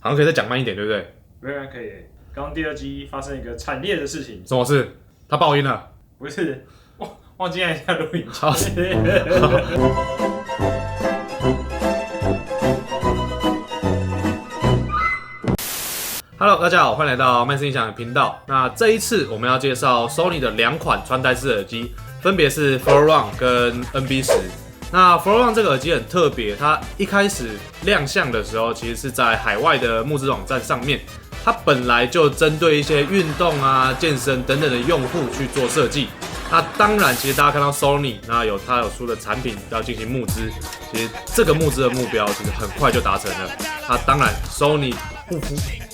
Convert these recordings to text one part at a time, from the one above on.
好像可以再讲慢一点，对不对？仍然可以。刚第2集发生一个惨烈的事情。什么事？他爆音了？不是，忘记按一下录音键。Hello， 大家好，欢迎来到麦斯音响的频道。那这一次我们要介绍 Sony 的2款穿戴式耳机，分别是 Flow Run 跟 NB10。那 Flow Run 这个耳机很特别，它一开始亮相的时候，其实是在海外的募资网站上面，它本来就针对一些运动啊、健身等等的用户去做设计。那当然，其实大家看到 Sony， 那它有出的产品要进行募资，其实这个募资的目标其实很快就达成了。那当然 ，Sony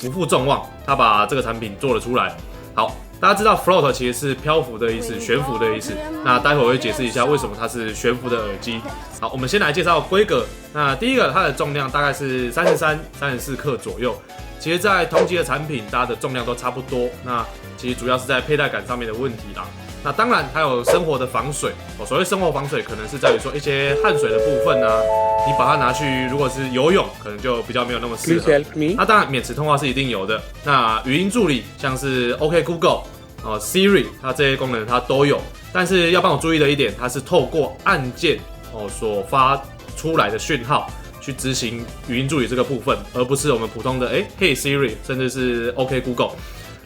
不负众望，他把这个产品做了出来。好，大家知道 float 其实是漂浮的意思，悬浮的意思。那待会我会解释一下为什么它是悬浮的耳机。好，我们先来介绍规格。那第一个，它的重量大概是33、34克左右。其实，在同级的产品，大家的重量都差不多。那其实主要是在佩戴感上面的问题啦。那当然，它有生活的防水。所谓生活防水，可能是在于说一些汗水的部分啊，你把它拿去，如果是游泳，可能就比较没有那么适合。那当然，免持通话是一定有的。那语音助理，像是 OK Google、Siri， 它这些功能它都有。但是要帮我注意的一点，它是透过按键所发出来的讯号去执行语音助理这个部分，而不是我们普通的Hey Siri， 甚至是 OK Google。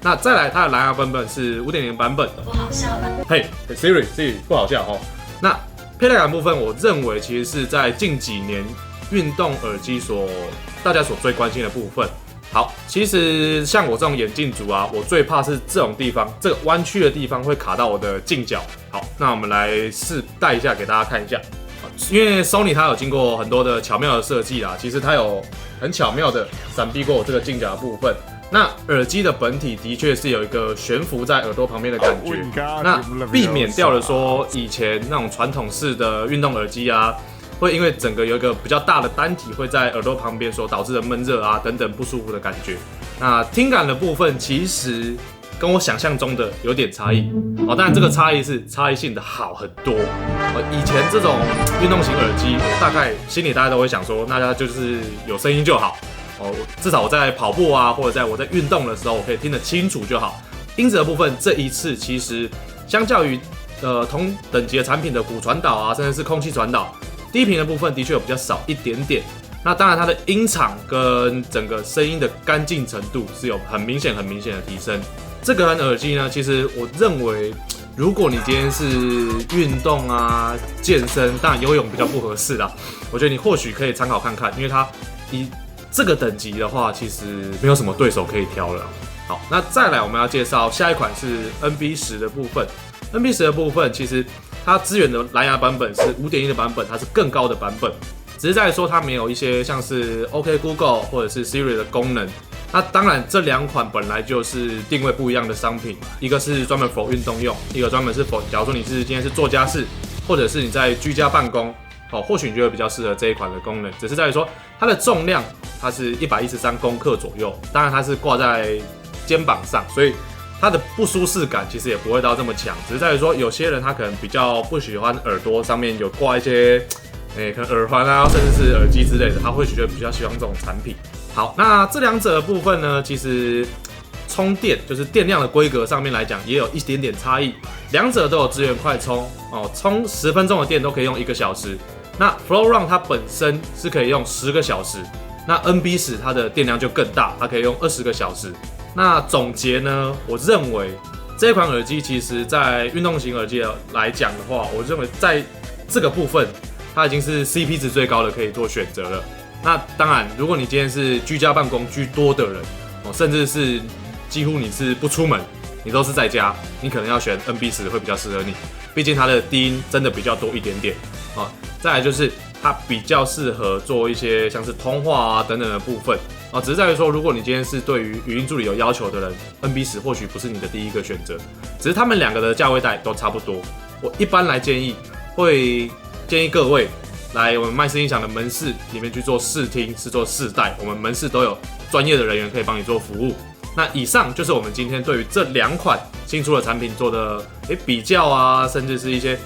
那再来，它的蓝牙版本是 5.0 版本。不好笑吧？嘿 Siri 不好笑哦。那佩戴感部分，我认为其实是在近几年运动耳机大家所最关心的部分。好，其实像我这种眼镜族啊，我最怕是这种地方，这个弯曲的地方会卡到我的镜角。好，那我们来试戴一下给大家看一下。因为 Sony 它有经过很多的巧妙的设计啦，其实它有很巧妙的闪避过我这个镜角的部分。那耳机的本体的确是有一个悬浮在耳朵旁边的感觉，那避免掉了说以前那种传统式的运动耳机啊，会因为整个有一个比较大的单体会在耳朵旁边所导致的闷热啊等等不舒服的感觉。那听感的部分其实跟我想象中的有点差异当然这个差异是差异性的好很多。以前这种运动型耳机，我大概心里大家都会想说，那它就是有声音就好。至少我在跑步啊，或者在我在运动的时候，我可以听得清楚就好。音质的部分，这一次其实相较于同等级的产品的骨传导啊，甚至是空气传导，低频的部分的确有比较少一点点。那当然，它的音场跟整个声音的干净程度是有很明显的提升。这个耳机呢，其实我认为，如果你今天是运动啊、健身，当然游泳比较不合适啦。我觉得你或许可以参考看看，因为它以这个等级的话，其实没有什么对手可以挑了。好，那再来我们要介绍下一款是 NB10 的部分。NB10 的部分，其实它支援的蓝牙版本是 5.1 的版本，它是更高的版本，只是在说它没有一些像是 OK Google 或者是 Siri 的功能。那当然，这2款本来就是定位不一样的商品，一个是专门 for 运动用，一个专门是 for 假如说你是今天是做家事，或者是你在居家办公。或许你觉得比较适合这一款的功能，只是在于说它的重量，它是113公克左右，当然它是挂在肩膀上，所以它的不舒适感其实也不会到这么强，只是在于说有些人他可能比较不喜欢耳朵上面有挂一些可能耳环啊，甚至是耳机之类的，他会觉得比较喜欢这种产品。好，那这2者的部分呢，其实充电就是电量的规格上面来讲，也有一点点差异。2者都有支援快充充10分钟的电都可以用1个小时。那 Flow Run 它本身是可以用10个小时，那 NB10 它的电量就更大，它可以用20个小时。那总结呢，我认为这款耳机其实在运动型耳机来讲的话，我认为在这个部分它已经是 CP 值最高的可以做选择了。那当然，如果你今天是居家办公居多的人甚至是几乎你是不出门，你都是在家，你可能要选 NB10 会比较适合你，毕竟它的低音真的比较多一点点再来就是它比较适合做一些像是通话啊等等的部分只是在于说，如果你今天是对于语音助理有要求的人，NB10 或许不是你的第一个选择，只是他们2个的价位带都差不多。我一般来建议各位来我们麦斯音响的门市里面去做试听，是做试戴，我们门市都有专业的人员可以帮你做服务。那以上就是我们今天对于这2款新出的产品做的比较啊，甚至是一些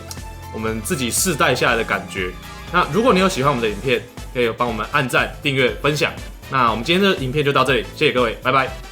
我们自己试戴下来的感觉。那如果你有喜欢我们的影片，可以帮我们按赞、订阅、分享。那我们今天的影片就到这里，谢谢各位，拜拜。